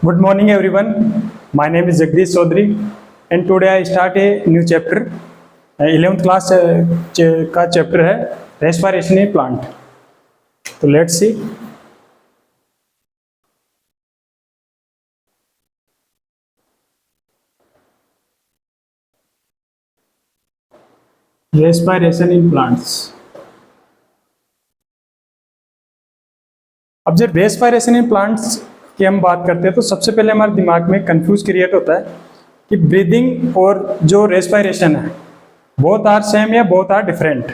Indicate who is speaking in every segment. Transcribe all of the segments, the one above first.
Speaker 1: Good morning, everyone. My name is Jagdish Chaudhary, and today I start a new chapter. 11th class का chapter है respiration in plant. तो let's see. Respiration in plants. अब जब respiration in plants की हम बात करते हैं तो सबसे पहले हमारे दिमाग में कंफ्यूज क्रिएट होता है कि ब्रीदिंग और जो रेस्पिरेशन है बोथ आर सेम या बोथ आर डिफरेंट.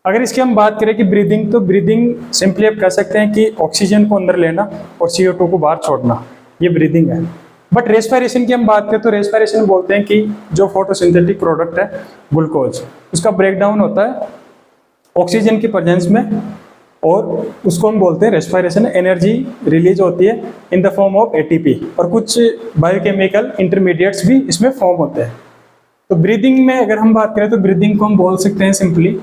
Speaker 1: अगर इसकी हम बात करें कि ब्रीदिंग, तो ब्रीदिंग सिंपली आप कह सकते हैं कि ऑक्सीजन को अंदर लेना और CO2 को बाहर छोड़ना, ये ब्रीदिंग है. बट रेस्पिरेशन की हम बात करें तो रेस्पिरेशन बोलते हैं कि जो फोटोसिंथेटिक प्रोडक्ट है ग्लूकोज, उसका ब्रेकडाउन होता है ऑक्सीजन की प्रेजेंस में और उसको हम बोलते हैं रेस्पिरेशन. एनर्जी रिलीज होती है in the form of ATP और कुछ बायोकेमिकल इंटरमीडिएट्स भी इसमें फॉर्म होते हैं. तो ब्रीदिंग में अगर हम बात करें तो ब्रीदिंग को हम बोल सकते हैं simply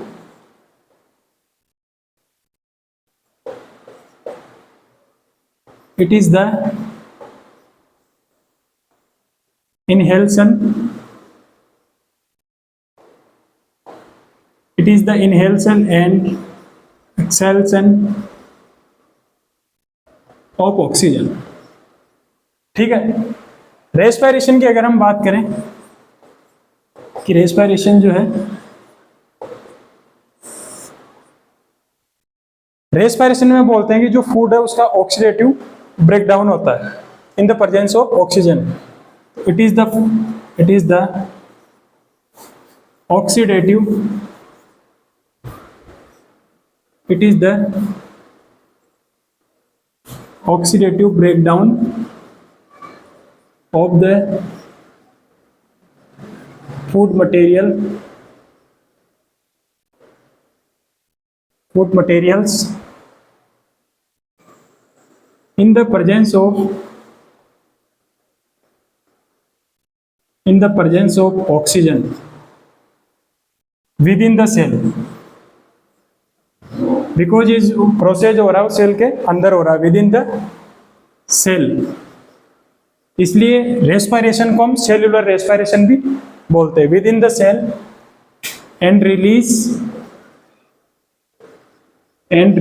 Speaker 1: it is the inhalation, it is the inhalation and exhalation of oxygen. ठीक है. रेस्पिरेशन की अगर हम बात करें कि रेस्पिरेशन जो है, रेस्पिरेशन में बोलते हैं कि जो फूड है उसका ऑक्सीडेटिव ब्रेकडाउन होता है in the presence of oxygen. It is the oxidative, it is the oxidative breakdown of the food materials in the presence of oxygen within the cell. Because इस प्रोसेस हो रहा है cell के अंदर हो रहा है, विद इन द सेल, इसलिए रेस्पिरेशन को हम सेल्यूलर रेस्पिरेशन भी बोलते हैं. Within the cell and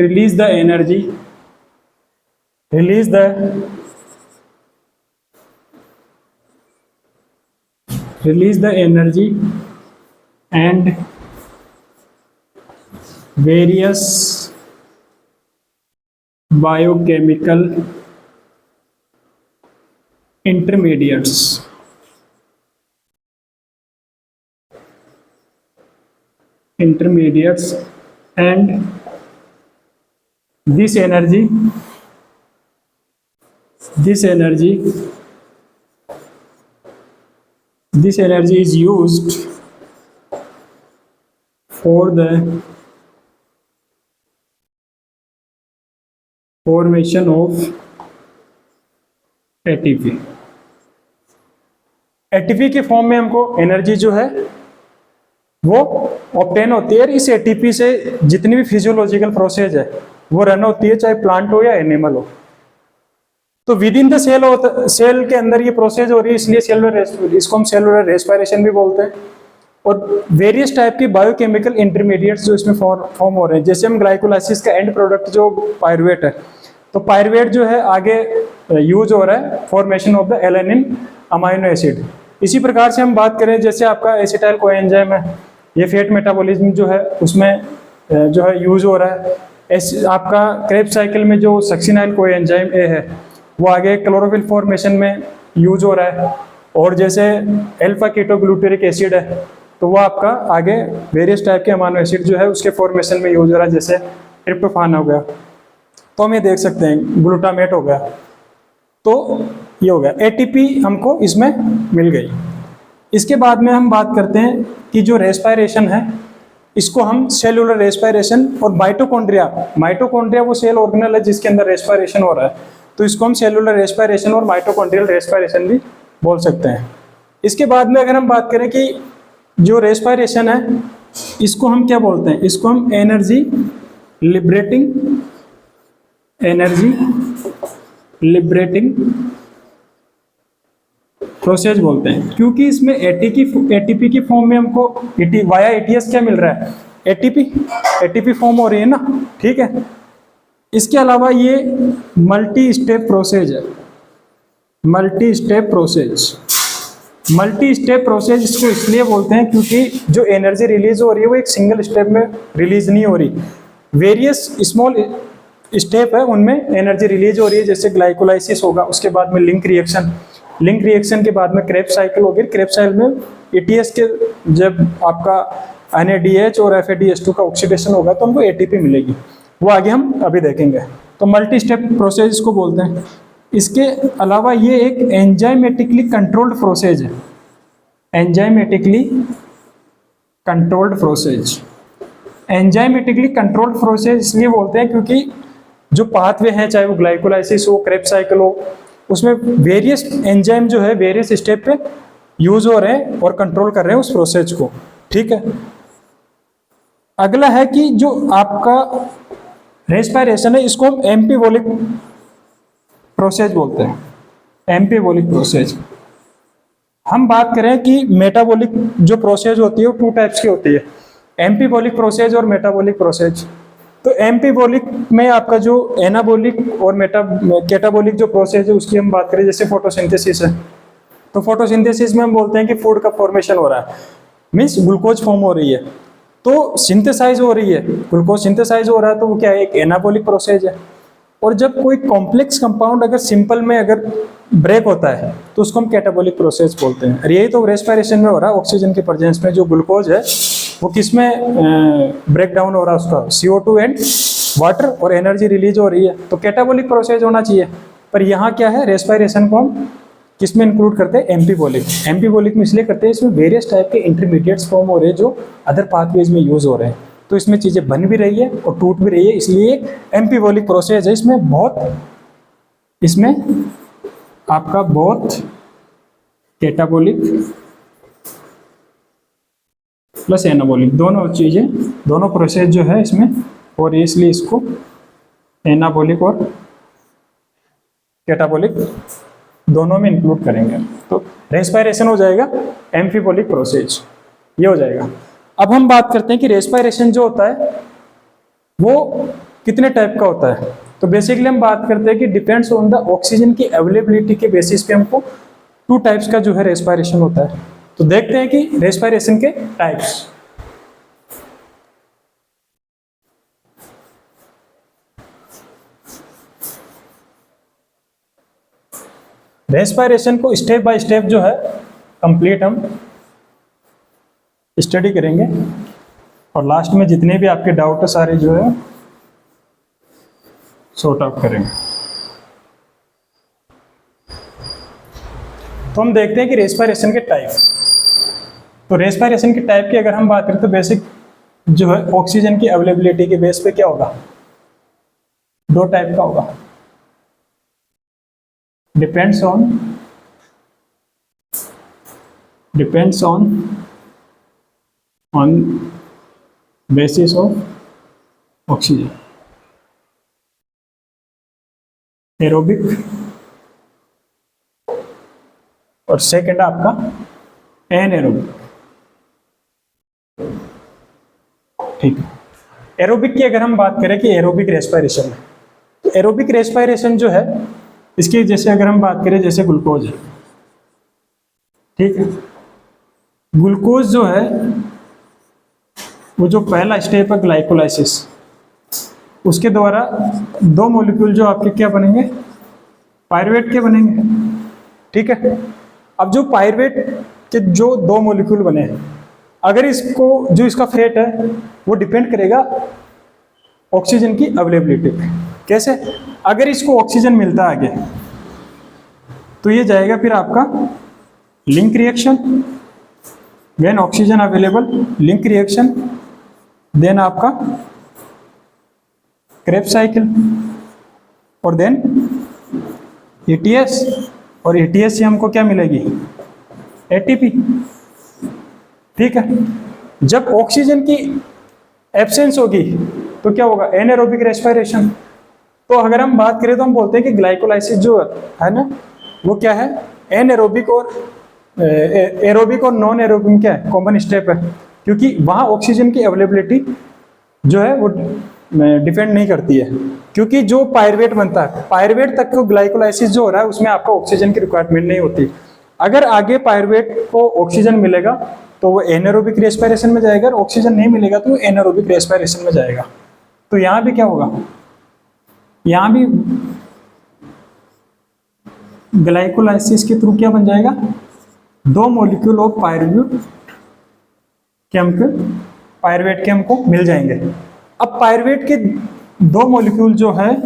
Speaker 1: release the energy, release the energy and various biochemical intermediates and this energy is used for the formation of ATP. ATP के form में हमको energy जो है वो ऑब्टेन होती है. इस ATP से जितनी भी फिजियोलॉजिकल प्रोसेस है वो रन होती है, चाहे प्लांट हो या एनिमल हो. तो विद इन द सेल के अंदर ये प्रोसेस हो रही है, इसलिए इसको हम सेलुलर रेस्पिरेशन भी बोलते हैं. और वेरियस टाइप के बायोकेमिकल इंटरमीडिएट्स जो इसमें फॉर्म हो रहे हैं, जैसे हम ग्लाइकोलाइसिस का एंड प्रोडक्ट जो पायरुवेट है, तो पायरुवेट जो है आगे यूज हो रहा है formation of the alanine amino acid. इसी प्रकार से हम बात करें जैसे आपका एसिटाइल कोएंजाइम है, ये फैट मेटाबॉलिज्म जो है उसमें जो है यूज हो रहा है. आपका क्रेब्स साइकिल में जो सक्सिनाइल कोएंजाइम ए है वो आगे क्लोरोफिल फॉर्मेशन में यूज हो रहा है. और जैसे अल्फा कीटोग्लूटेरिक एसिड है तो वो आपका आगे वेरियस टाइप के अमाइनो एसिड जो है उसके फॉर्मेशन में यूज हो रहा है, जैसे ट्रिप्टोफान हो गया, तो हम ये देख सकते हैं ग्लूटामेट हो गया. तो ये हो गया ATP हमको इसमें मिल गई. इसके बाद में हम बात करते हैं कि जो रेस्पिरेशन है इसको हम सेलुलर रेस्पिरेशन और माइटोकॉन्ड्रिया वो सेल ऑर्गेनल है जिसके अंदर रेस्पिरेशन हो रहा है, तो इसको हम सेलुलर रेस्पिरेशन और माइटोकॉन्ड्रियल रेस्पिरेशन भी बोल सकते हैं. इसके बाद में अगर हम बात करें कि जो रेस्पिरेशन है इसको हम क्या बोलते हैं, इसको हम एनर्जी लिबरेटिंग प्रोसेस बोलते हैं, क्योंकि इसमें एटीपी की फॉर्म में हमको वाया एटीएस क्या मिल रहा है, एटीपी फॉर्म हो रही है ना, ठीक है। इसके अलावा ये मल्टी स्टेप प्रोसेस है, मल्टी स्टेप प्रोसेस इसको इसलिए बोलते हैं क्योंकि जो एनर्जी रिलीज हो रही है वो एक सिंगल स्टेप में रिलीज नहीं हो रही, वेरियस स्मॉल स्टेप है उनमें एनर्जी रिलीज हो रही है। जैसे ग्लाइकोलाइसिस होगा, उसके बाद में लिंक रिएक्शन के बाद में क्रेब्स साइकिल होगी, क्रेब्स साइकिल में एटीएस के जब आपका NADH और FADH2 का ऑक्सीडेशन होगा तो हमको एटीपी मिलेगी, वो आगे हम अभी देखेंगे। तो मल्टी स्टेप प्रोसेस इसको बोलते हैं। इसके अलावा ये एक एंजाइमेटिकली कंट्रोल्ड प्रोसेस है, एंजाइमेटिकली कंट्रोल्ड प्रोसेस इसलिए बोलते हैं क्योंकि जो पाथवे हैं, चाहे वो ग्लाइकोलाइसिस हो, क्रेब्स साइकिल हो, उसमें वेरियस एंजाइम जो है वेरियस स्टेप पे यूज हो रहे हैं और कंट्रोल कर रहे हैं उस प्रोसेस को, ठीक है। अगला है कि जो आपका रेस्पिरेशन है, इसको हम एम्फीबोलिक प्रोसेस बोलते हैं, एम्फीबोलिक प्रोसेस। हम बात करें कि मेटाबॉलिक जो प्रोसेस होती है वो 2 टाइप्स की होती है, एम्फीबोलिक प्रोसेस और मेटाबॉलिक प्रोसेस। तो एम्फीबोलिक में आपका जो एनाबोलिक और कैटाबोलिक जो प्रोसेस है उसकी हम बात करें, जैसे फोटोसिंथेसिस है, तो फोटोसिंथेसिस में हम बोलते हैं कि फूड का फॉर्मेशन हो रहा है, मीन्स ग्लूकोज फॉर्म हो रही है, तो सिंथेसाइज हो रही है, ग्लूकोज सिंथेसाइज हो रहा है, तो वो क्या है, एक एनाबोलिक प्रोसेस है। और जब कोई कॉम्प्लेक्स कंपाउंड अगर सिंपल में अगर ब्रेक होता है तो उसको हम कैटाबोलिक प्रोसेस बोलते हैं। और यही तो रेस्पिरेशन में हो रहा है, ऑक्सीजन के प्रेजेंस में जो ग्लूकोज है वो किस में ब्रेक डाउन हो रहा है, उसका CO2 एंड वाटर, और एनर्जी रिलीज हो रही है, तो कैटाबोलिक प्रोसेस होना चाहिए। पर यहाँ क्या है, रेस्पिरेशन को हम किस में इंक्लूड करते हैं, एम्फीबोलिक में इसलिए करते हैं इसमें वेरियस टाइप के इंटरमीडिएट्स फॉर्म हो रहे हैं जो अदर पाथवेज में यूज हो रहे हैं, तो इसमें चीज़ें बन भी रही है और टूट भी रही है, इसलिए एक एम्फीबोलिक प्रोसेस है। इसमें आपका बहुत कैटाबोलिक प्लस एनाबोलिक दोनों चीज़ें, दोनों प्रोसेस जो है इसमें, और इसलिए इसको एनाबोलिक और कैटाबोलिक दोनों में इंक्लूड करेंगे। तो रेस्पिरेशन हो जाएगा एम्फीबोलिक प्रोसेस, ये हो जाएगा। अब हम बात करते हैं कि रेस्पिरेशन जो होता है वो कितने टाइप का होता है। तो बेसिकली हम बात करते हैं कि डिपेंड्स ऑन द ऑक्सीजन की अवेलेबिलिटी के बेसिस पे हमको 2 टाइप्स का जो है रेस्पिरेशन होता है। तो देखते हैं कि रेस्पिरेशन के टाइप्स। रेस्पिरेशन को स्टेप बाय स्टेप जो है कंप्लीट हम स्टडी करेंगे, और लास्ट में जितने भी आपके डाउट है सारे जो है सॉर्ट आउट करेंगे। तो हम देखते हैं कि रेस्पिरेशन के टाइप। तो रेस्पिरेशन के टाइप की अगर हम बात करें तो बेसिक जो है ऑक्सीजन की अवेलेबिलिटी के बेस पे क्या होगा, 2 टाइप का होगा, depends on basis of oxygen, aerobic, और सेकंड आपका एनएरोबिक, ठीक है। एरोबिक की अगर हम बात करें कि एरोबिक रेस्पिरेशन है, तो एरोबिक रेस्पिरेशन जो है इसकी जैसे अगर हम बात करें, जैसे ग्लूकोज है, ठीक है। ग्लूकोज जो है वो जो पहला स्टेप है ग्लाइकोलाइसिस, उसके द्वारा 2 मॉलिक्यूल जो आपके क्या बनेंगे, पायरुवेट के बनेंगे, ठीक है। अब जो पायरुवेट के जो 2 मॉलिक्यूल बने हैं, अगर इसको जो इसका फेट है वो डिपेंड करेगा ऑक्सीजन की अवेलेबिलिटी पे। कैसे, अगर इसको ऑक्सीजन मिलता है आगे तो ये जाएगा फिर आपका link reaction, when oxygen available, link reaction, then आपका क्रेब्स साइकिल, और देन एटीएस, और एटीएस से हमको क्या मिलेगी, एटीपी, ठीक है। जब ऑक्सीजन की एब्सेंस होगी तो क्या होगा, एनारोबिक रेस्पिरेशन। तो अगर हम बात करें तो हम बोलते हैं कि ग्लाइकोलाइसिस जो है ना वो क्या है, एनारोबिक और एरोबिक और नॉन एरोबिक में क्या है, कॉमन स्टेप है, क्योंकि वहाँ ऑक्सीजन की अवेलेबिलिटी जो है वो डिपेंड नहीं करती है, क्योंकि जो पायरुवेट बनता है, पायरुवेट तक को ग्लाइकोलाइसिस जो हो रहा है उसमें आपको ऑक्सीजन की रिक्वायरमेंट नहीं होती। अगर आगे पायरुवेट को ऑक्सीजन मिलेगा तो वो एनारोबिक रेस्पिरेशन में जाएगा, और ऑक्सीजन नहीं मिलेगा तो वो एनारोबिक रेस्पिरेशन में जाएगा। तो यहाँ भी क्या होगा, यहाँ भी ग्लाइकोलाइसिस के थ्रू क्या बन जाएगा, 2 मॉलिक्यूल ऑफ पायरुवेट के हमको मिल जाएंगे। अब पायरुवेट के 2 मॉलिक्यूल जो है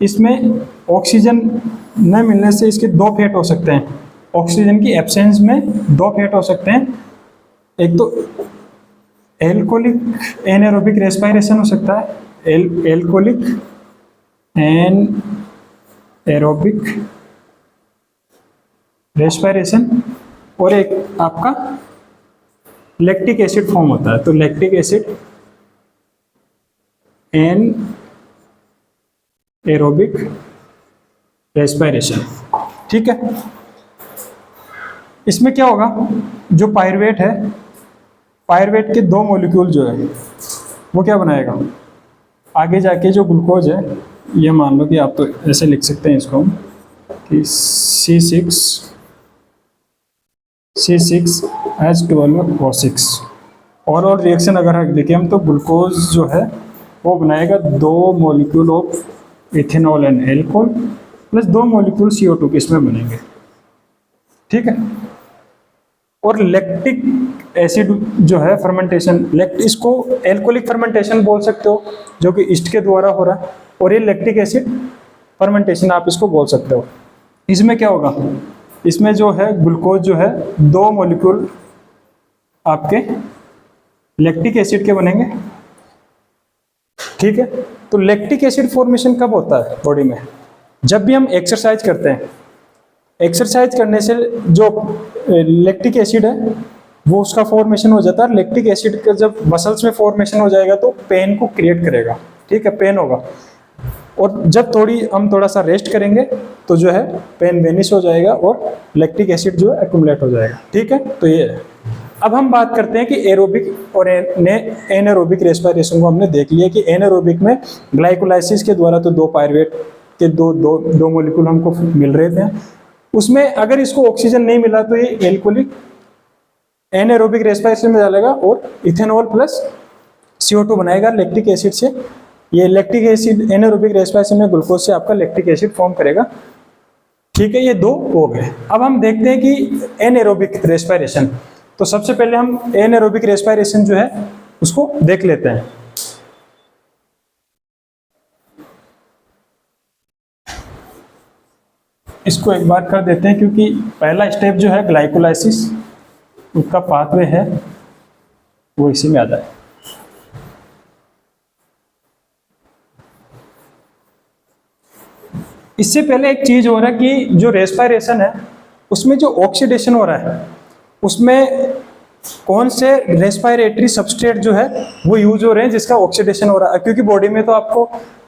Speaker 1: इसमें ऑक्सीजन न मिलने से इसके 2 फेट हो सकते हैं, ऑक्सीजन की एब्सेंस में 2 फेट हो सकते हैं। एक तो एल्कोहलिक एनारोबिक रेस्पिरेशन हो सकता है, एल्कोहलिक एनारोबिक रेस्पिरेशन, और एक आपका लैक्टिक एसिड फॉर्म होता है। तो लैक्टिक एसिड एनारोबिक रेस्पिरेशन, ठीक है। इसमें क्या होगा, जो पायरुवेट है, पायरुवेट के 2 मॉलिक्यूल जो है वो क्या बनाएगा, आगे जाके जो ग्लूकोज है, ये मान लो कि आप तो ऐसे लिख सकते हैं इसको कि C6H12O6, और रिएक्शन अगर देखें हम तो ग्लूकोज जो है वो बनाएगा 2 molecule of ethanol and alcohol plus 2 molecule CO2 के इसमें बनेंगे, ठीक है। और लैक्टिक एसिड जो है फर्मेंटेशन, इसको एल्कोहलिक फर्मेंटेशन बोल सकते हो जो कि ईस्ट के द्वारा हो रहा है, और ये लैक्टिक एसिड फर्मेंटेशन आप इसको बोल सकते हो। इसमें क्या होगा, इसमें जो है ग्लूकोज जो है 2 मॉलिक्यूल आपके लैक्टिक एसिड के बनेंगे, ठीक है। तो लैक्टिक एसिड फॉर्मेशन कब होता है बॉडी में, जब भी हम एक्सरसाइज करते हैं। एक्सरसाइज करने से जो लैक्टिक एसिड है वो उसका फॉर्मेशन हो जाता है। लैक्टिक एसिड का जब मसल्स में फॉर्मेशन हो जाएगा तो पेन को क्रिएट करेगा, ठीक है, पेन होगा। और जब हम थोड़ा सा रेस्ट करेंगे तो जो है पेन वेनिश हो जाएगा और लैक्टिक एसिड जो है एक्यूमुलेट हो जाएगा, ठीक है। तो ये है। अब हम बात करते हैं कि एरोबिक और एनारोबिक रेस्पिरेशन को हमने देख लिया कि एनारोबिक में ग्लाइकोलाइसिस के द्वारा तो 2 पायरुवेट के दो मॉलिक्यूल हमको मिल रहे थे, उसमें अगर इसको ऑक्सीजन नहीं मिला तो ये एल्कोहलिक एनारोबिक रेस्पिरेशन में डालेगा और इथेनॉल प्लस CO2 बनाएगा लैक्टिक एसिड से। ये लैक्टिक एसिड एनारोबिक रेस्पिरेशन में ग्लूकोज से आपका लैक्टिक एसिड फॉर्म करेगा, ठीक है। ये 2 हो गए। अब हम देखते हैं कि एनारोबिक रेस्पिरेशन। तो सबसे पहले हम एनारोबिक रेस्पिरेशन जो है उसको देख लेते हैं। इसको एक बार कर देते हैं क्योंकि पहला स्टेप जो है ग्लाइकोलाइसिस, उसका पाथवे है वो इसी में आ जाए। इससे पहले एक चीज हो रहा है कि जो रेस्पिरेशन है उसमें जो ऑक्सीडेशन हो रहा है उसमें कौन से रेस्पिरेटरी सबस्ट्रेट जो है वो यूज हो रहे हैं जिसका ऑक्सीडेशन हो रहा है, क्योंकि बॉडी में तो आपको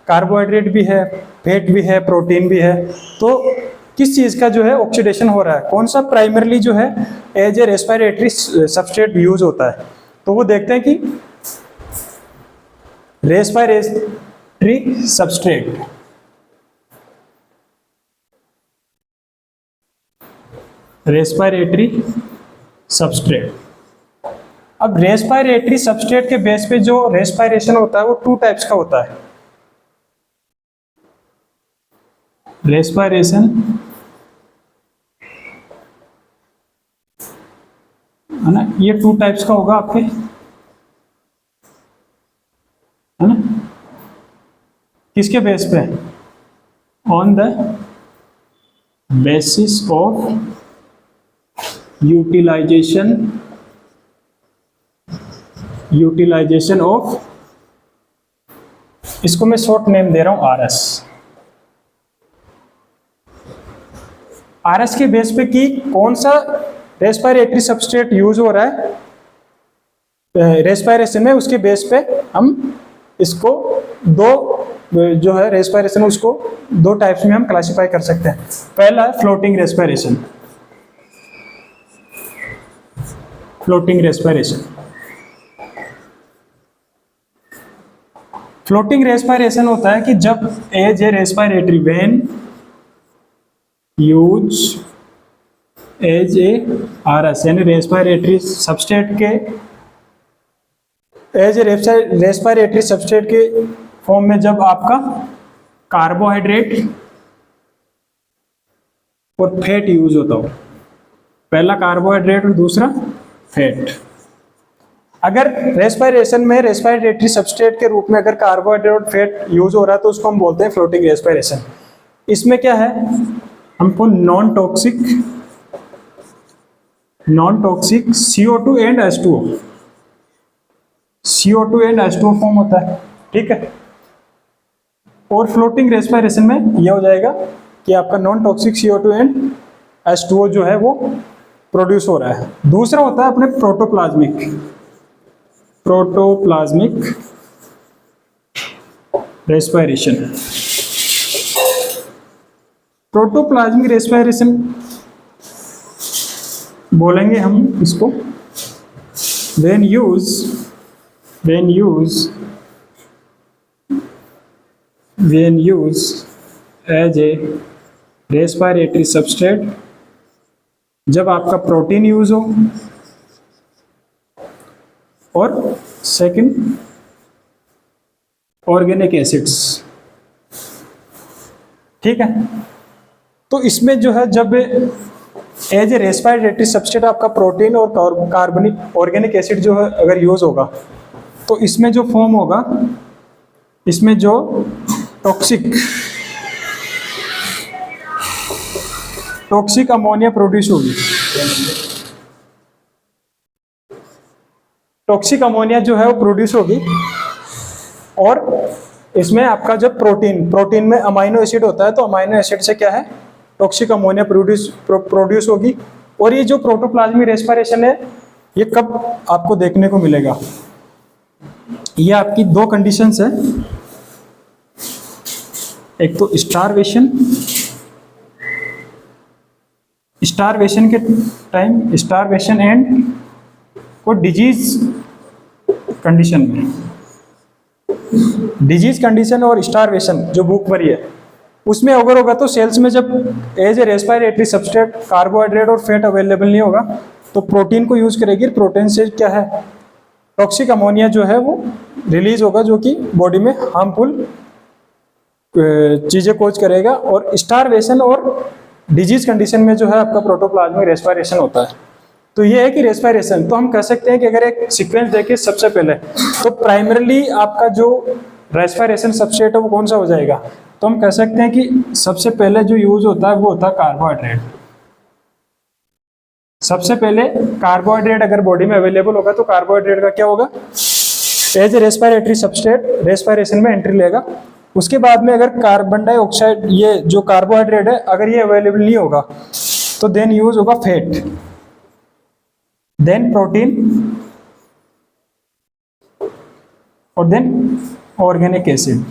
Speaker 1: कार्बोहाइड्रेट भी है, फैट भी है, प्रोटीन भी है। तो किस चीज़ का जो है ऑक्सीडेशन हो रहा है, कौन सा प्राइमरली जो है as a respiratory substrate use होता है, तो वो देखते हैं कि रेस्पिरेटरी सबस्ट्रेट, रेस्पिरेटरी सबस्ट्रेट। अब रेस्पिरेटरी सबस्ट्रेट के बेस पे जो रेस्पिरेशन होता है वो 2 टाइप्स का होता है। रेस्पिरेशन है ना, ये 2 टाइप्स का होगा आपके, है ना। किसके बेस पे, on the basis of utilization of, इसको मैं शॉर्ट नेम दे रहा हूं RS। RS के बेस पे कि कौन सा रेस्पिरेटरी सबस्ट्रेट यूज हो रहा है रेस्पिरेशन में, उसके बेस पे हम इसको 2 जो है रेस्पिरेशन उसको 2 टाइप्स में हम क्लासिफाई कर सकते हैं। पहला है floating respiration. Floating respiration. Floating respiration होता है कि जब as a respiratory when use as a RS यानी रेस्पिरेटरी सबस्ट्रेट के एज ए रेस्पिरेटरी सबस्ट्रेट के फॉर्म में जब आपका कार्बोहाइड्रेट और फैट यूज होता हो, पहला कार्बोहाइड्रेट और दूसरा फैट। अगर रेस्पिरेशन में रेस्पिरेटरी सबस्ट्रेट के रूप में अगर कार्बोहाइड्रेट और फैट यूज हो रहा है तो उसको हम बोलते हैं फ्लोटिंग रेस्पिरेशन। इसमें क्या है, हमको non toxic CO2 and H2O form होता है, ठीक है। और फ्लोटिंग रेस्पिरेशन में यह हो जाएगा कि आपका non toxic CO2 and H2O जो है वो प्रोड्यूस हो रहा है। दूसरा होता है अपने प्रोटोप्लाज्मिक रेस्पिरेशन। प्रोटोप्लाज्मिक रेस्पिरेशन बोलेंगे हम इसको when use as a respiratory substrate, जब आपका प्रोटीन यूज हो, और सेकंड ऑर्गेनिक एसिड्स, ठीक है। तो इसमें जो है जब एज ए रेस्पिरेटरी सबस्ट्रेट आपका प्रोटीन और कार्बनिक ऑर्गेनिक एसिड जो है अगर यूज होगा तो इसमें जो फॉर्म होगा, इसमें जो टॉक्सिक अमोनिया प्रोड्यूस होगी। टॉक्सिक अमोनिया जो है वो प्रोड्यूस होगी, और इसमें आपका जब प्रोटीन में अमाइनो एसिड होता है तो अमाइनो एसिड से क्या है, टॉक्सिक अमोनिया प्रोड्यूस होगी। और ये जो प्रोटोप्लाज्मिक रेस्पिरेशन है ये कब आपको देखने को मिलेगा, ये आपकी दो कंडीशंस है, एक तो स्टारवेशन के टाइम, स्टारवेशन एंड और डिजीज कंडीशन में। डिजीज कंडीशन और स्टारवेशन जो भूखमरी है उसमें अगर होगा तो सेल्स में जब as a respiratory substrate carbohydrate और फैट अवेलेबल नहीं होगा तो प्रोटीन को यूज करेगी। प्रोटीन से क्या है, टॉक्सिक अमोनिया जो है वो रिलीज होगा जो कि बॉडी में हार्मफुल चीज़ें कोज करेगा। और स्टारवेशन और डिजीज कंडीशन में जो है आपका प्रोटोप्लाज्मिक रेस्पिरेशन होता है। तो ये है कि रेस्पिरेशन, तो हम कह सकते हैं कि अगर एक सीक्वेंस देखें सबसे पहले तो प्राइमरीली आपका जो रेस्पिरेशन सबस्ट्रेट है वो कौन सा हो जाएगा, तो हम कह सकते हैं कि सबसे पहले जो यूज होता है वो होता है कार्बोहाइड्रेट। सबसे पहले कार्बोहाइड्रेट अगर बॉडी में अवेलेबल होगा तो कार्बोहाइड्रेट का क्या होगा, as a respiratory substrate respiration में एंट्री लेगा। उसके बाद में अगर कार्बन डाइऑक्साइड, ये जो कार्बोहाइड्रेट है अगर ये अवेलेबल नहीं होगा तो देन यूज होगा फैट, देन प्रोटीन और देन ऑर्गेनिक एसिड।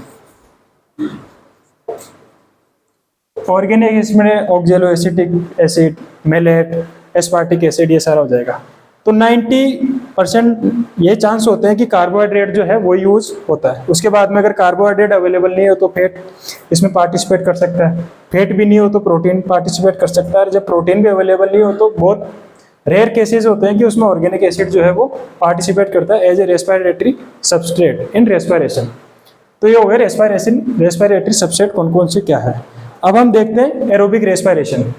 Speaker 1: ऑर्गेनिक इसमें oxaloacetic acid, malate, aspartic acid, ये सारा हो जाएगा। तो 90% ये चांस होते हैं कि कार्बोहाइड्रेट जो है वो यूज होता है। उसके बाद में अगर कार्बोहाइड्रेट अवेलेबल नहीं हो तो फैट इसमें पार्टिसिपेट कर सकता है, फैट भी नहीं हो तो प्रोटीन पार्टिसिपेट कर सकता है, और जब प्रोटीन भी अवेलेबल नहीं हो तो बहुत रेयर केसेस होते हैं कि उसमें ऑर्गेनिक एसिड जो है वो पार्टिसिपेट करता है as a respiratory substrate in respiration. तो ये हो गया रेस्पिरेटरी सबस्ट्रेट कौन कौन से क्या है। अब हम देखते हैं एरोबिक रेस्पिरेशन।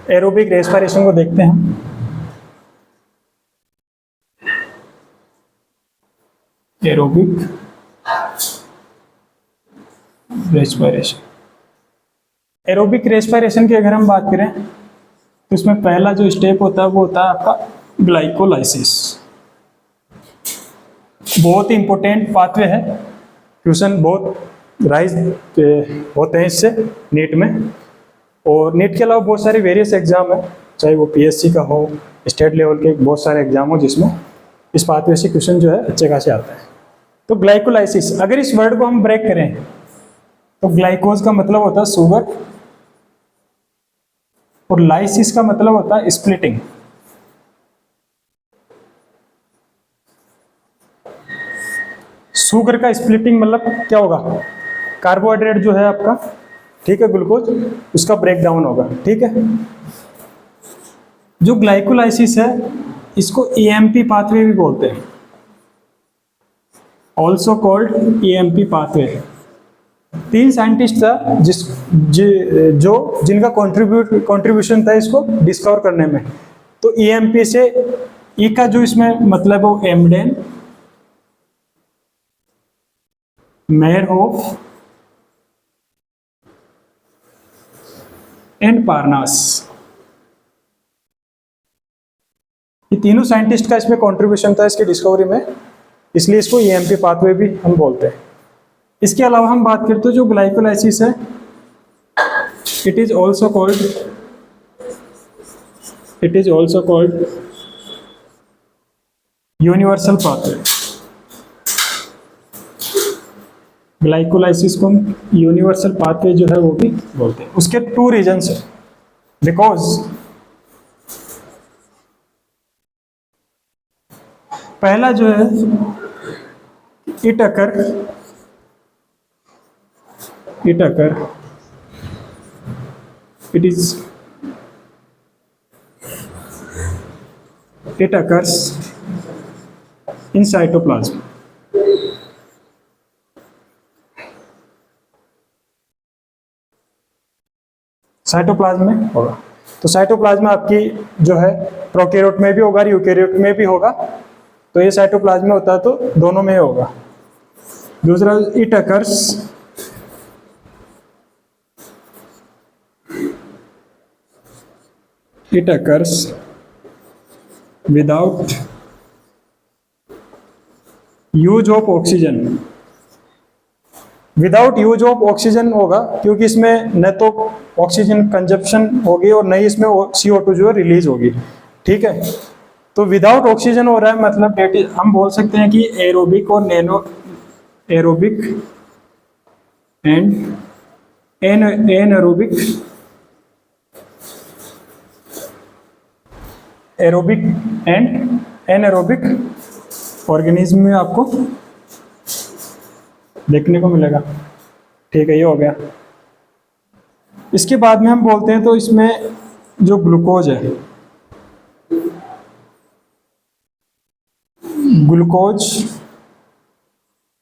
Speaker 1: एरोबिक रेस्पिरेशन को देखते हैं। एरोबिक रेस्पिरेशन, एरोबिक रेस्पिरेशन की अगर हम बात करें तो इसमें पहला जो स्टेप होता है वो होता है आपका ग्लाइकोलाइसिस। बहुत ही इंपॉर्टेंट पाथवे है क्वेश्चन बहुत राइज होते हैं इससे नीट में। और नीट के अलावा बहुत सारे वेरियस एग्जाम है, चाहे वो पीएससी का हो, स्टेट लेवल के बहुत सारे एग्जाम हो, जिसमें इस पाथवे से क्वेश्चन जो है अच्छे खासे आता है। तो ग्लाइकोलाइसिस, अगर इस वर्ड को हम ब्रेक करें तो ग्लाइकोज का मतलब होता है शुगर और लाइसिस का मतलब होता है स्प्लिटिंग। शुगर का स्प्लिटिंग मतलब क्या होगा, कार्बोहाइड्रेट जो है आपका, ठीक है, ग्लूकोज, उसका ब्रेक डाउन होगा, ठीक है। जो ग्लाइकोलाइसिस है इसको ईएमपी पाथवे भी बोलते हैं, also called EMP pathway. 3 scientist था जिनका कंट्रीब्यूशन था इसको डिस्कवर करने में। तो ईएमपी से ई का जो इसमें मतलब है वो एमडेन, मेयरहोफ एंड पार्नास, ये तीनों साइंटिस्ट का इसमें कंट्रीब्यूशन था इसकी डिस्कवरी में, इसलिए इसको ईएमपी पाथवे भी हम बोलते हैं। इसके अलावा हम बात करते हैं जो ग्लाइकोलाइसिस है, it is also called universal pathway. Glycolysis को हम यूनिवर्सल पाथवे जो है वो भी बोलते हैं। उसके 2 रीजन्स है, बिकॉज पहला जो है it occur it occurs in cytoplasm। Cytoplasm में होगा। तो साइटोप्लाज्म आपकी जो है प्रोकैरियोट में भी होगा, यूकैरियोट में भी होगा। तो ये साइटोप्लाज्म में होता है तो दोनों में होगा। दूसरा, it occurs without use of oxygen. Without use of oxygen होगा क्योंकि इसमें न तो ऑक्सीजन कंजप्शन होगी और न ही इसमें CO2 जो है रिलीज होगी, ठीक है। तो विदाउट ऑक्सीजन हो रहा है मतलब हम बोल सकते हैं कि एरोबिक और nano aerobic and aerobic and anaerobic organism में आपको देखने को मिलेगा, ठीक है। ये हो गया। इसके बाद में हम बोलते हैं तो इसमें जो ग्लूकोज है, glucose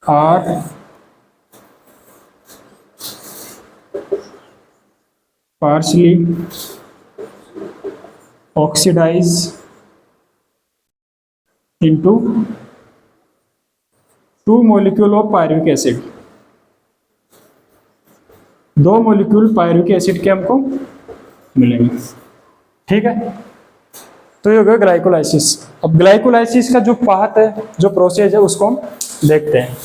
Speaker 1: are partially oxidize into 2 molecule of pyruvic acid. 2 molecule pyruvic acid के हमको मिलेंगे, ठीक है। तो ये हो गया ग्लाइकोलाइसिस। अब ग्लाइकोलाइसिस का जो पाथ है, जो प्रोसेस है, उसको हम देखते हैं।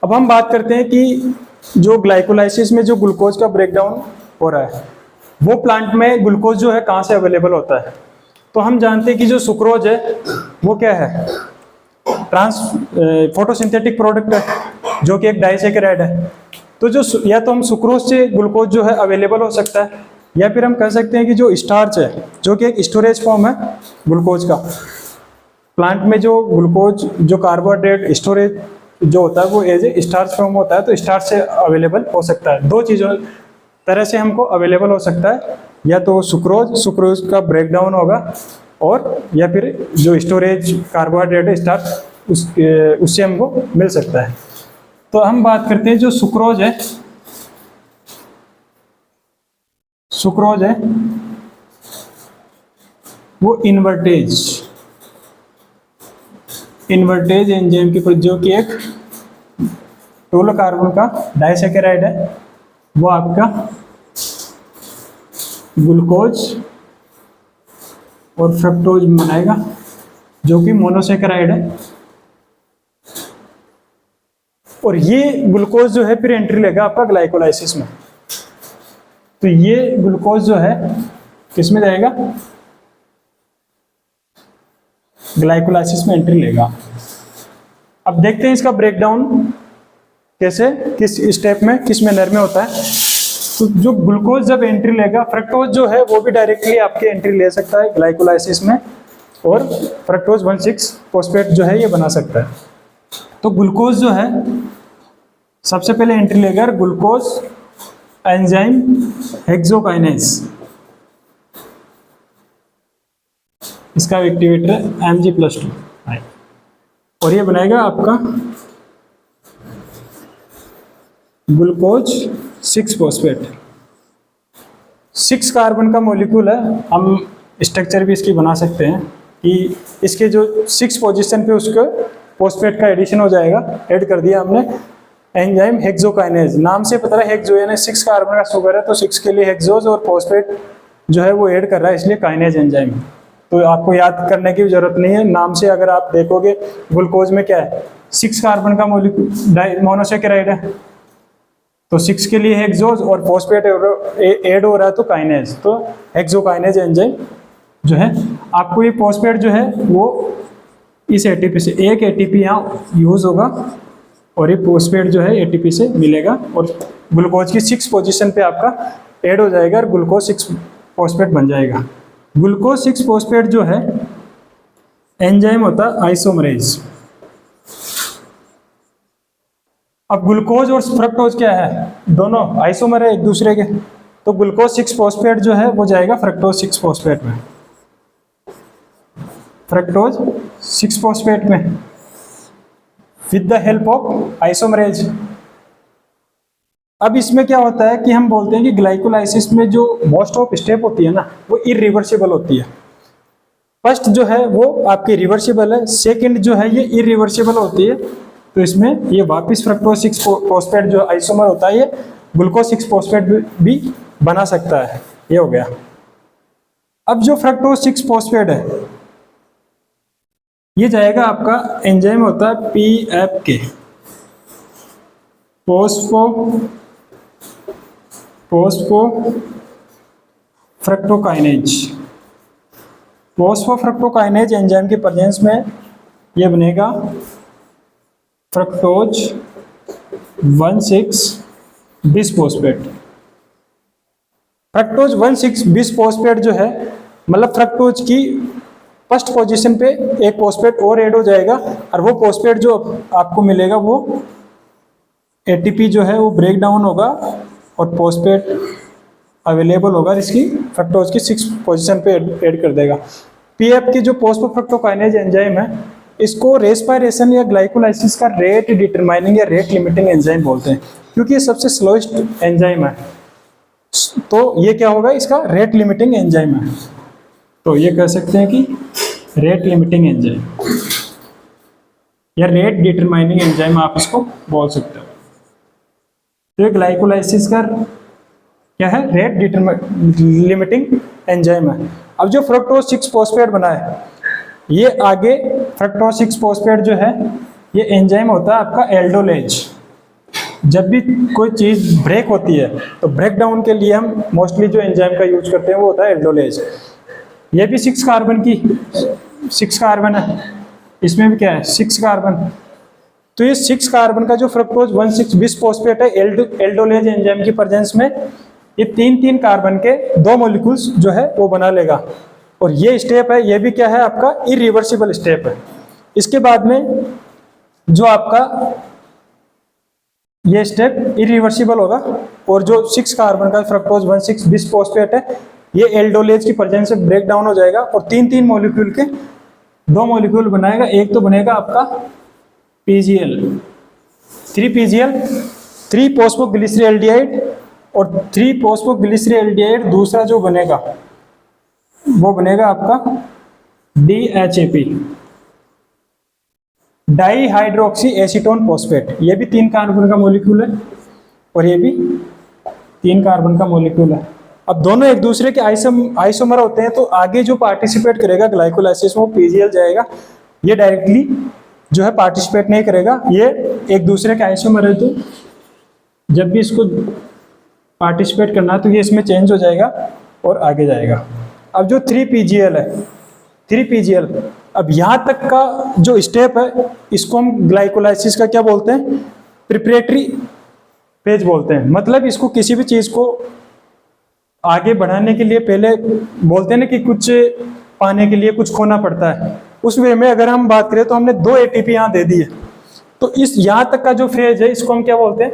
Speaker 1: अब हम बात करते हैं कि जो ग्लाइकोलाइसिस में जो ग्लूकोज का ब्रेकडाउन हो रहा है, वो प्लांट में ग्लूकोज जो है कहाँ से अवेलेबल होता है। तो हम जानते हैं कि जो सुक्रोज है वो क्या है, फोटोसिंथेटिक प्रोडक्ट है, जो कि एक डाइसैकेराइड है। तो जो या तो हम सुक्रोज से ग्लूकोज जो है अवेलेबल हो सकता है, या फिर हम कह सकते हैं कि जो स्टार्च है, जो कि एक स्टोरेज फॉर्म है ग्लूकोज का। प्लांट में जो ग्लूकोज, जो कार्बोहाइड्रेट स्टोरेज जो होता है वो एज ए स्टार्च फॉर्म होता है, तो स्टार्च से अवेलेबल हो सकता है। 2 चीज़ों तरह से हमको अवेलेबल हो सकता है, या तो सुक्रोज का ब्रेकडाउन होगा, और या फिर जो स्टोरेज कार्बोहाइड्रेट है स्टार्च उससे हमको मिल सकता है। तो हम बात करते हैं जो सुक्रोज है वो इन्वर्टेज इन्वर्टेज एंजाइम की जो कि एक 12 कार्बन का डाइसैकेराइड है, वो आपका ग्लूकोज और फ्रक्टोज बनाएगा जो कि मोनोसेकेराइड है। और ये ग्लूकोज जो है फिर एंट्री लेगा आपका ग्लाइकोलाइसिस में। तो ये ग्लूकोज जो है किस में जाएगा, ग्लाइकोलाइसिस में एंट्री लेगा। अब देखते हैं इसका ब्रेकडाउन कैसे, किस स्टेप में, किस मैनर में होता है। तो जो ग्लूकोज जब एंट्री लेगा, फ्रक्टोज जो है वो भी डायरेक्टली आपके एंट्री ले सकता है ग्लाइकोलाइसिस में, और फ्रक्टोज 1,6 फॉस्फेट जो है ये बना सकता है। तो ग्लूकोज जो है सबसे पहले एंट्री लेगा ग्लूकोज एंजाइम हेक्सोकाइनेज, इसका एक्टिवेटर है Mg+2, और ये बनाएगा आपका ग्लूकोज 6 फॉस्फेट। 6 कार्बन का मॉलिक्यूल है, हम स्ट्रक्चर भी इसकी बना सकते हैं कि इसके जो 6 पोजीशन पे उसको फॉस्फेट का एडिशन हो जाएगा। ऐड कर दिया हमने एंजाइम हेक्सोकाइनेज, नाम से पता है हेक्सो यानी 6 कार्बन का शुगर है, तो 6 के लिए हेक्सोज और फॉस्फेट जो है वो ऐड कर रहा है, इसलिए काइनेज एंजाइम। तो आपको याद करने की जरूरत नहीं है, नाम से अगर आप देखोगे ग्लूकोज में क्या है, 6 कार्बन का मॉलिक्यूल मोनोसेकेराइड है, तो 6 के लिए हेक्सोज और फॉस्फेट ऐड हो रहा है तो काइनेज, तो हेक्सोकाइनेज एंजाइम जो है। आपको ये फॉस्फेट जो है वो इस एटीपी से, एक एटीपी यहाँ यूज होगा और ये फॉस्फेट जो है एटीपी से मिलेगा और ग्लूकोज की 6 पोजीशन पे आपका ऐड हो जाएगा और ग्लूकोज 6 फॉस्फेट बन जाएगा। ग्लूकोज 6 फॉस्फेट जो है एंजाइम होता है आइसोमरेज। अब ग्लूकोज और फ्रक्टोज क्या है, दोनों आइसोमर है एक दूसरे के, तो ग्लूकोज 6 फॉस्फेट जो है वो जाएगा फ्रक्टोज 6 फॉस्फेट में, फ्रक्टोज 6 फॉस्फेट में with the help of isomerase. अब इसमें क्या होता है कि हम बोलते हैं कि ग्लाइकोलाइसिस में जो मोस्ट ऑफ स्टेप होती है ना वो इरिवर्सिबल होती है। फर्स्ट जो है वो आपकी रिवर्सिबल है, सेकंड जो है ये इरिवर्सिबल होती है। तो इसमें ये वापस फ्रक्टोज 6 फॉस्फेट जो आइसोमर होता है ये ग्लूकोज 6 फॉस्फेट भी बना सकता है। ये हो गया। अब जो फ्रक्टोज 6 फॉस्फेट है ये जाएगा आपका एंजाइम होता है PFK, फोस्फोफ्रक्टोकाइनेज। फोस्फोफ्रक्टोकाइनेज एंजाइम के प्रेजेंस में ये बनेगा फ्रक्टोज 1,6 बिसफॉस्फेट। फ्रक्टोज 1,6 बिसफॉस्फेट जो है मतलब फ्रक्टोज की फर्स्ट पोजीशन पे एक फॉस्फेट और ऐड हो जाएगा और वो फॉस्फेट जो आपको मिलेगा वो एटीपी जो है वो ब्रेक डाउन होगा और फॉस्फेट अवेलेबल होगा, इसकी फ्रक्टोज की 6 पोजीशन पे ऐड कर देगा। पीएफ की जो फोस्फोफ्रक्टोकाइनेज एंजाइम है इसको रेस्पिरेशन या ग्लाइकोलाइसिस का रेट डिटरमाइनिंग या रेट लिमिटिंग एंजाइम बोलते हैं, क्योंकि ये सबसे स्लोएस्ट एंजाइम है। तो ये क्या होगा, इसका रेट लिमिटिंग एंजाइम है। तो ये कह सकते हैं कि रेट लिमिटिंग एंजाइम या रेट डिटरमाइनिंग एंजाइम आप इसको बोल सकते हो। तो ये ग्लाइकोलाइसिस का क्या है, रेट लिमिटिंग एंजाइम है। अब जो फ्रक्टोज 6 फॉस्फेट बना है ये आगे फ्रक्टोज 6 फॉस्फेट जो है ये एंजाइम होता है आपका एल्डोलेज। जब भी कोई चीज़ ब्रेक होती है तो ब्रेक डाउन के लिए हम मोस्टली जो एंजाइम का यूज करते हैं वो होता है एल्डोलेज। ये भी 6 कार्बन है, इसमें भी क्या है 6 कार्बन। तो ये 6 कार्बन का जो फ्रक्टोज 1,6 बिसफॉस्फेट है एल्डोलेज एंजाइम की प्रेजेंस में ये 3 कार्बन के 2 मॉलिक्यूल्स जो है वो बना लेगा। और ये स्टेप है, ये भी क्या है आपका इरिवर्सिबल स्टेप है। इसके बाद में जो आपका ये स्टेप इरिवर्सिबल होगा और जो 6 कार्बन का फ्रक्टोज 1,6 बिसफॉस्फेट है ये एल्डोलेज की प्रेजेंस से ब्रेक डाउन हो जाएगा और 3 मॉलिक्यूल के 2 मॉलिक्यूल बनाएगा। एक तो बनेगा आपका PGL 3 फॉस्फोग्लिसरॉल्डिहाइड और 3 फॉस्फोग्लिसरॉल्डिहाइड। दूसरा जो बनेगा वो बनेगा आपका DHAP। Di hydroxy acetone phosphate, ये भी 3 कार्बन का मॉलिक्यूल है और ये भी 3 कार्बन का मॉलिक्यूल है। अब दोनों एक दूसरे के आइसोमर होते हैं, तो आगे जो पार्टिसिपेट करेगा ग्लाइकोलाइसिस में वो पीजीएल जाएगा, ये डायरेक्टली जो है पार्टिसिपेट नहीं करेगा, ये एक दूसरे के आइसोमर है, तो जब भी इसको पार्टिसिपेट करना है तो ये इसमें चेंज हो जाएगा और आगे जाएगा। अब जो 3PGL है, 3PGL, अब यहाँ तक का जो स्टेप है इसको हम ग्लाइकोलाइसिस का क्या बोलते हैं, प्रिपरेटरी फेज बोलते हैं। मतलब इसको किसी भी चीज़ को आगे बढ़ाने के लिए पहले बोलते हैं ना कि कुछ पाने के लिए कुछ खोना पड़ता है, उस वे में अगर हम बात करें तो हमने 2 ATP यहाँ दे दी है, तो इस यहाँ तक का जो फेज है इसको हम क्या बोलते हैं,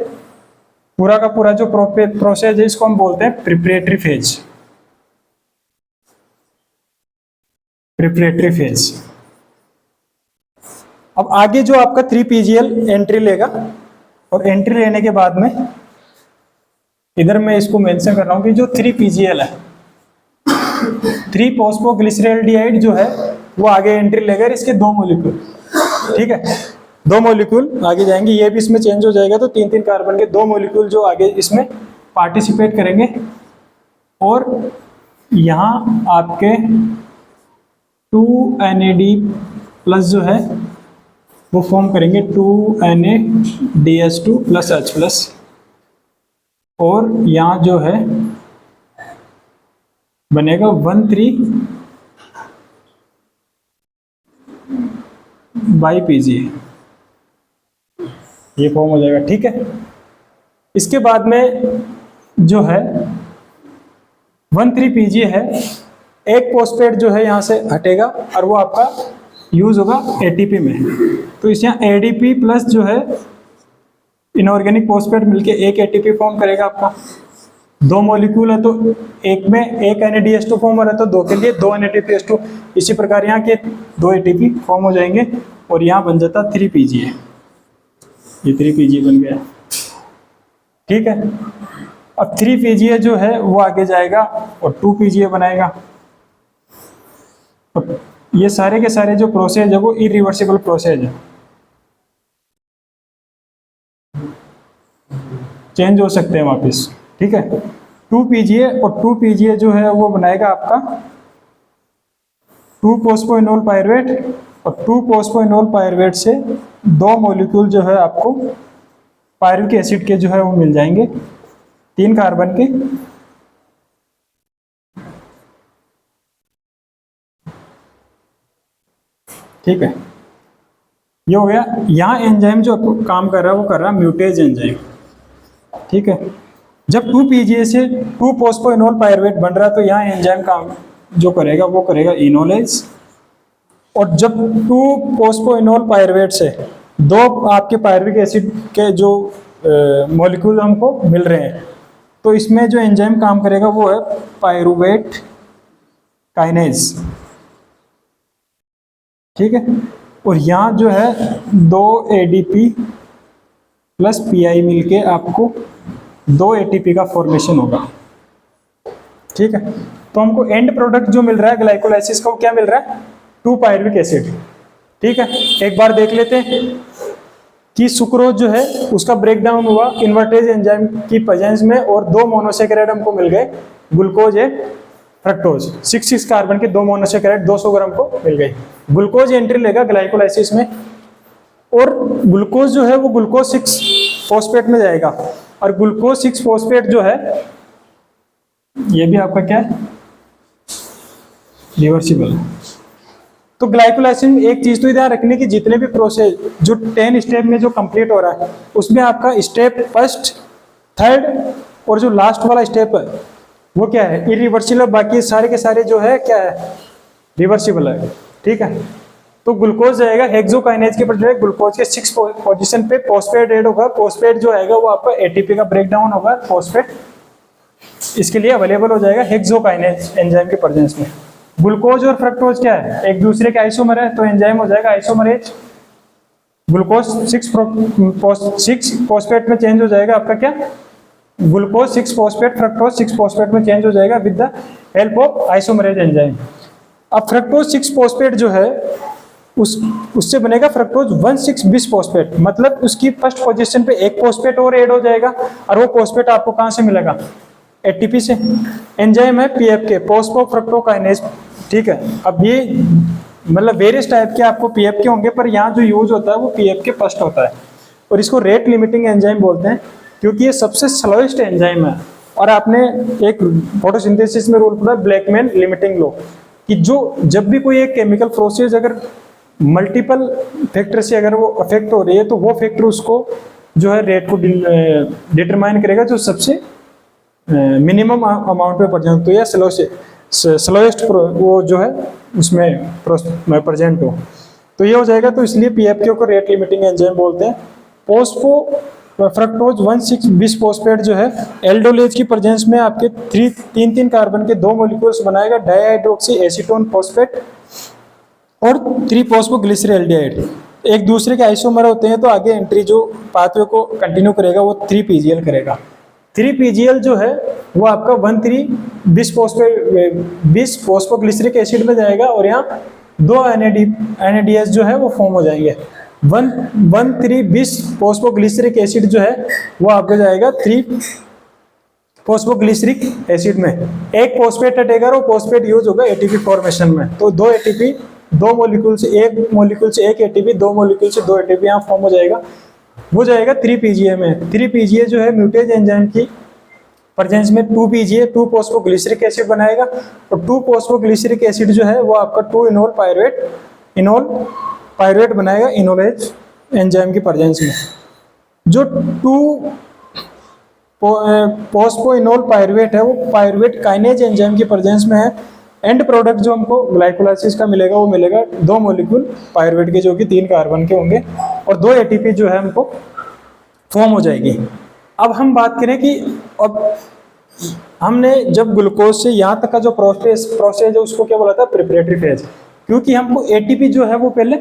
Speaker 1: पूरा का पूरा जो प्रोसेस है इसको हम बोलते हैं प्रिपरेटरी फेज, प्रिपरेटरी फेज। अब आगे जो आपका 3PGL एंट्री लेगा और एंट्री लेने के बाद में इधर मैं इसको मेंशन कर रहा हूं कि जो 3PGL है, 3-फॉस्फोग्लिसरैल्डिहाइड जो है वो आगे एंट्री लेगा, इसके 2 मॉलिक्यूल, ठीक है, 2 मॉलिक्यूल आगे जाएंगे, ये भी इसमें चेंज हो जाएगा, तो 3-3 कार्बन के 2 मॉलिक्यूल जो आगे इसमें पार्टिसिपेट करेंगे और यहाँ आपके 2NAD प्लस जो है वो फॉर्म करेंगे 2NADH2 प्लस H प्लस, और यहाँ जो है बनेगा 1,3-BPG, ये फॉर्म हो जाएगा, ठीक है। इसके बाद में जो है 1,3PG है, एक फॉस्फेट जो है यहाँ से हटेगा और वो आपका यूज होगा ATP में, तो इस यहाँ ADP प्लस जो है इनऑर्गेनिक फॉस्फेट मिलके एक ATP फॉर्म करेगा आपका, 2 मॉलिक्यूल है तो एक में एक NADH2 फॉर्म हो रहा है, तो 2 के लिए 2 NADPH2, इसी प्रकार यहाँ के 2 ATP फॉर्म हो जाएंगे और यहाँ बन जाता 3PG है, ये 3PG बन गया, ठीक है। अब 3PGA जो है वो आगे जाएगा और 2PGA बनाएगा, और ये सारे के सारे जो प्रोसेस है वो इरिवर्सिबल प्रोसेस है, चेंज हो सकते हैं वापस, ठीक है। 2PGA और 2PGA जो है वो बनाएगा आपका 2-फॉस्फोइनोल पायरुवेट, और 2-फॉस्फोइनोल पायरुवेट से 2 मॉलिक्यूल जो है आपको पायरुविक एसिड के जो है वो मिल जाएंगे, 3 कार्बन के, ठीक है। ये हो गया। यहाँ एंजाइम जो काम कर रहा है वो कर रहा है म्यूटेज एंजाइम, ठीक है। जब 2PGA से 2-फॉस्फोइनोल पायरुवेट बन रहा है तो यहाँ एंजाइम काम जो करेगा वो करेगा इनोलेज, और जब 2-फॉस्फोइनोल पायरुवेट से 2 आपके पायरुविक एसिड के जो मॉलिक्यूल हमको मिल रहे हैं, तो इसमें जो एंजाइम काम करेगा वो है पायरुवेट काइनेज, ठीक है। और यहाँ जो है 2 ADP प्लस PI मिलके आपको 2 ATP का फॉर्मेशन होगा, ठीक है। तो हमको एंड प्रोडक्ट जो मिल रहा है ग्लाइकोलाइसिस का वो क्या मिल रहा है, 2 पायरुविक एसिड, ठीक है। एक बार देख लेते हैं कि सुक्रोज जो है उसका ब्रेकडाउन हुआ इन्वर्टेज एंजाइम की प्रेजेंस में, और 2 मोनोसेकेराइड हमको मिल गए, ग्लूकोज है फ्रक्टोज, 6 कार्बन के 2 मोनोसेकेराइड 200 ग्राम को मिल गए। ग्लूकोज एंट्री लेगा ग्लाइकोलाइसिस में, और ग्लूकोज जो है वो ग्लूकोज 6 फॉस्फेट में जाएगा, और ग्लूकोज 6 फॉस्फेट जो है ये भी आपका क्या है, रिवर्सिबल है। तो ग्लाइकोलाइसिस में एक चीज तो ध्यान रखने की, जितने भी प्रोसेस जो 10 स्टेप में जो कंप्लीट हो रहा है उसमें आपका स्टेप फर्स्ट, थर्ड और जो लास्ट वाला स्टेप है वो क्या है, इरिवर्सिबल, बाकी सारे के सारे जो है क्या है, रिवर्सिबल है, ठीक है। तो ग्लूकोज जाएगा हेक्सोकाइनेज के पर जो है ग्लूकोज के 6 पोजीशन पे फॉस्फेट ऐड होगा, फॉस्फेट जो आएगा वो आपका ATP का ब्रेकडाउन होगा, फॉस्फेट इसके लिए अवेलेबल हो जाएगा हेक्सोकाइनेज एंजाइम के प्रेजेंस में। ग्लूकोज और फ्रक्टोज क्या है, एक दूसरे के आइसोमर है, तो एंजाइम हो जाएगा आइसोमरेज, ग्लूकोज 6 फॉस्फेट में चेंज हो जाएगा आपका क्या, ग्लूकोज 6 फॉस्फेट, फ्रक्टोज 6 फॉस्फेट में चेंज हो जाएगा with the help of isomerase enzyme. अब फ्रक्टोज 6 फॉस्फेट जो है उससे बनेगा फ्रक्टोज 1,6 बिस फॉस्फेट, मतलब उसकी फर्स्ट पोजीशन पे एक फॉस्फेट और ऐड हो जाएगा, और वो फॉस्फेट आपको कहाँ से मिलेगा, एटीपी से। एंजाइम है पीएफके, फोस्फोफ्रक्टोकाइनेज, ठीक है। अब ये मतलब वेरियस टाइप के आपको पीएफके होंगे, पर यहाँ जो यूज होता है वो पीएफके फर्स्ट होता है, और इसको रेट लिमिटिंग एंजाइम बोलते हैं, क्योंकि ये सबसे स्लोएस्ट एंजाइम है। और आपने एक फोटोसिंथेसिस में रूल पढ़ा, ब्लैकमैन लिमिटिंग लो, कि जो जब भी कोई एक केमिकल प्रोसेस अगर मल्टीपल फैक्टर से अगर वो अफेक्ट हो रही है, तो वो फैक्टर उसको जो है रेट को डिटरमाइन करेगा जो सबसे मिनिमम अमाउंट पे प्रेजेंट, तो यह स्लोएस्ट वो जो है उसमें प्रेजेंट हो, तो ये हो जाएगा। तो इसलिए पीएफके को रेट लिमिटिंग एंजाइम बोलते हैं। फोस्फो फ्रक्टोज 1,6 बिस फॉस्फेट जो है एल्डोलेज की प्रेजेंस में आपके तीन कार्बन के 2 मॉलिक्यूल्स बनाएगा, डाइहाइड्रोक्सी एसीटोन फॉस्फेट और 3-फॉस्फोग्लिसरैल्डिहाइड, एक दूसरे के आइसोमर होते हैं, तो आगे एंट्री जो पाथवे को कंटिन्यू करेगा वो 3 पीजीएल करेगा। 3 पीजीएल जो है वो आपका 1,3 बिस फॉस्फोग्लिसरिक एसिड में जाएगा, और यहाँ 2 NADS जो है वो फॉर्म हो जाएंगे। 1,3 बिस फॉस्फोग्लिसरिक एसिड जो है वो आपका जाएगा 3-फॉस्फोग्लिसरिक एसिड में, एक फॉस्फेट हटेगा और फॉस्फेट यूज होगा एटीपी फॉर्मेशन में, तो 2 एटीपी, 2 मॉलिक्यूल से एक एटीपी, 2 मॉलिक्यूल से 2 एटीपी यहाँ फॉर्म हो जाएगा, वो जाएगा 3 पीजीए में। 3 पीजीए जो है म्यूटेज एंजाइम की प्रेजेंस में 2 पीजीए 2-फॉस्फोग्लिसरिक एसिड बनाएगा, और 2-फॉस्फोग्लिसरिक एसिड जो है वो आपका 2-इनोल पायरुवेट बनाएगा इनोलेज एंजाइम की प्रेजेंस में। जो 2-फॉस्फोइनोल पायरुवेट है वो पायरुवेट काइनेज एंजाइम की प्रेजेंस में है। एंड प्रोडक्ट जो हमको ग्लाइकोलाइसिस का मिलेगा वो मिलेगा 2 मॉलिक्यूल पायरुवेट के, जो कि 3 कार्बन के होंगे, और 2 एटीपी जो है हमको फॉर्म हो जाएगी। अब हम बात करें कि अब हमने जब ग्लूकोज से यहाँ तक का जो प्रोसेस है उसको क्या बोला था, प्रिपरेटरी फेज, क्योंकि हमको एटीपी जो है वो पहले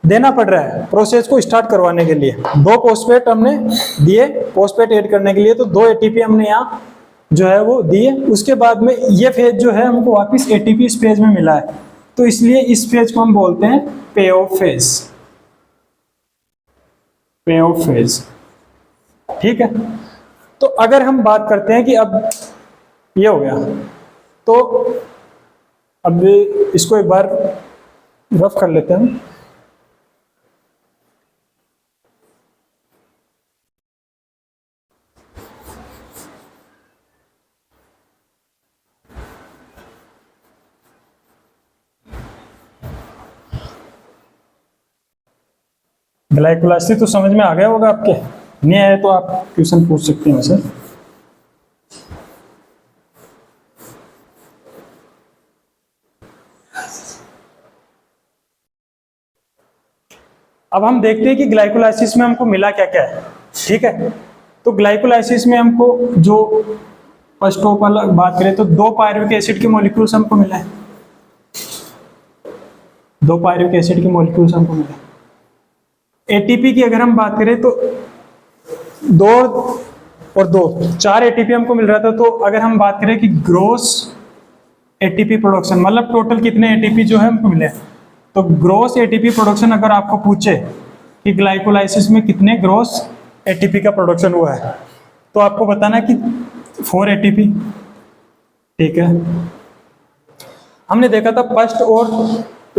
Speaker 1: देना पड़ रहा है प्रोसेस को स्टार्ट करवाने के लिए। 2 फॉस्फेट हमने दिए फॉस्फेट ऐड करने के लिए, तो 2 एटीपी हमने यहाँ जो है वो दिए। उसके बाद में ये फेज जो है हमको वापस एटीपी इस फेज में मिला है, तो इसलिए इस फेज को हम बोलते हैं पे ऑफ फेज, पे ऑफ फेज, ठीक है। तो अगर हम बात करते हैं कि अब ये हो गया, तो अब इसको एक बार रफ कर लेते हैं। ग्लाइकोलाइसिस तो समझ में आ गया होगा आपके, नहीं आया तो आप क्वेश्चन पूछ सकते हैं सर। अब हम देखते हैं कि ग्लाइकोलाइसिस में हमको मिला क्या क्या है, ठीक है। तो ग्लाइकोलाइसिस में हमको जो फर्स्ट ऑफ ऑल बात करें तो 2 पायरुविक एसिड के मॉलिक्यूल्स हमको मिला है, 2 पायरुविक एसिड के मॉलिक्यूल्स हमको मिला। एटीपी की अगर हम बात करें तो 2 और 2 4 एटीपी हमको मिल रहा था। तो अगर हम बात करें कि ग्रोस एटीपी प्रोडक्शन, मतलब टोटल कितने एटीपी जो है हमको मिले, तो ग्रोस एटीपी प्रोडक्शन अगर आपको पूछे कि ग्लाइकोलाइसिस में कितने ग्रोस एटीपी का प्रोडक्शन हुआ है, तो आपको बताना कि 4 एटीपी, ठीक है। हमने देखा था फर्स्ट और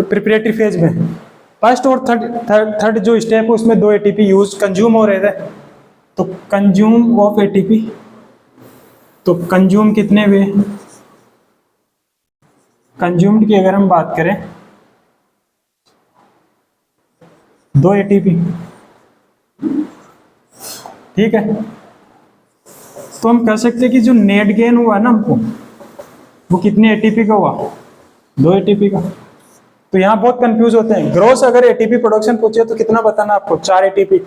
Speaker 1: प्रिपरेटरी फेज में, फर्स्ट और थर्ड जो स्टेप है उसमें 2 एटीपी यूज कंज्यूम हो रहे थे, तो कंज्यूम ऑफ एटीपी, तो कंज्यूम कितने हुए, कंज्यूम्ड की अगर हम बात करें 2 एटीपी, ठीक है। तो हम कह सकते हैं कि जो नेट गेन हुआ ना हमको, वो कितने एटीपी का हुआ, 2 एटीपी का। तो यहाँ बहुत कंफ्यूज होते हैं। ग्रोस अगर एटीपी प्रोडक्शन पूछे तो कितना बताना आपको, 4 एटीपी।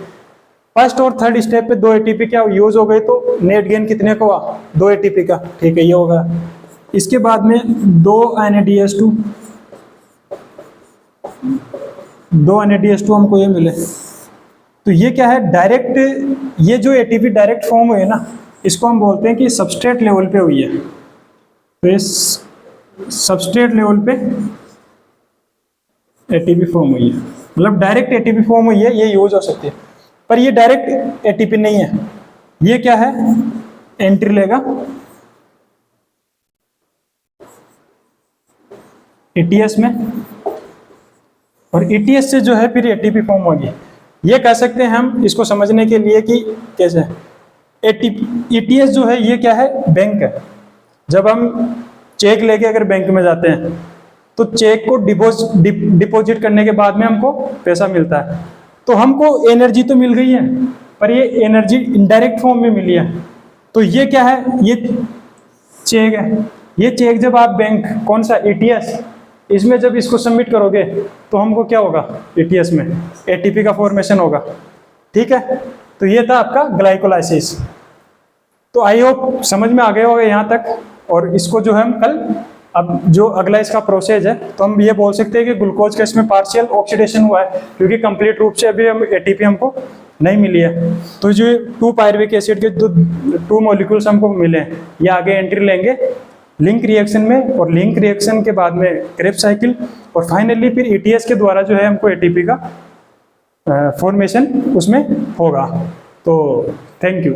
Speaker 1: फर्स्ट और थर्ड स्टेप पे 2 एटीपी क्या यूज हो गई, तो नेट गेन कितने का हुआ, 2 एटीपी का, ठीक है, ये होगा। इसके बाद में 2 NADS2 हमको ये मिले, तो ये क्या है, डायरेक्ट, ये जो एटीपी डायरेक्ट फॉर्म हुए ना, इसको हम बोलते हैं कि सबस्ट्रेट लेवल पे हुई है। तो इस सबस्ट्रेट लेवल पे एटीपी फॉर्म हुई है, मतलब डायरेक्ट एटीपी फॉर्म हुई है, ये यूज हो सकती है। पर ये डायरेक्ट एटीपी नहीं है, ये क्या है, एंट्री लेगा ईटीएस में, और ईटीएस से जो है फिर एटीपी फॉर्म होगी। ये कह सकते हैं हम इसको समझने के लिए कि कैसे एटीपी, ईटीएस जो है ये क्या है, बैंक है। जब हम चेक लेके अगर बैंक में जाते हैं तो चेक को डिपॉजिट करने के बाद में हमको पैसा मिलता है, तो हमको एनर्जी तो मिल गई है, पर ये एनर्जी इनडायरेक्ट फॉर्म में मिली है। तो ये क्या है, ये चेक है। ये चेक जब आप बैंक, कौन सा, ईटीएस, इसमें जब इसको सबमिट करोगे तो हमको क्या होगा, ईटीएस में एटीपी का फॉर्मेशन होगा। ठीक है, तो ये था आपका ग्लाइकोलाइसिस। तो आई होप समझ में आ गए होगा यहाँ तक। और इसको जो है हम कल, अब जो अगला इसका प्रोसेस है, तो हम ये बोल सकते हैं कि ग्लूकोज का इसमें पार्शियल ऑक्सीडेशन हुआ है, क्योंकि कंप्लीट रूप से अभी हम एटीपी हमको नहीं मिली है। तो जो 2 पायरुविक एसिड के जो 2 मॉलिक्यूल्स हमको मिले हैं, ये आगे एंट्री लेंगे लिंक रिएक्शन में, और लिंक रिएक्शन के बाद में क्रेब्स साइकिल, और फाइनली फिर ईटीएस के द्वारा जो है हमको एटीपी का फॉर्मेशन उसमें होगा। तो थैंक यू।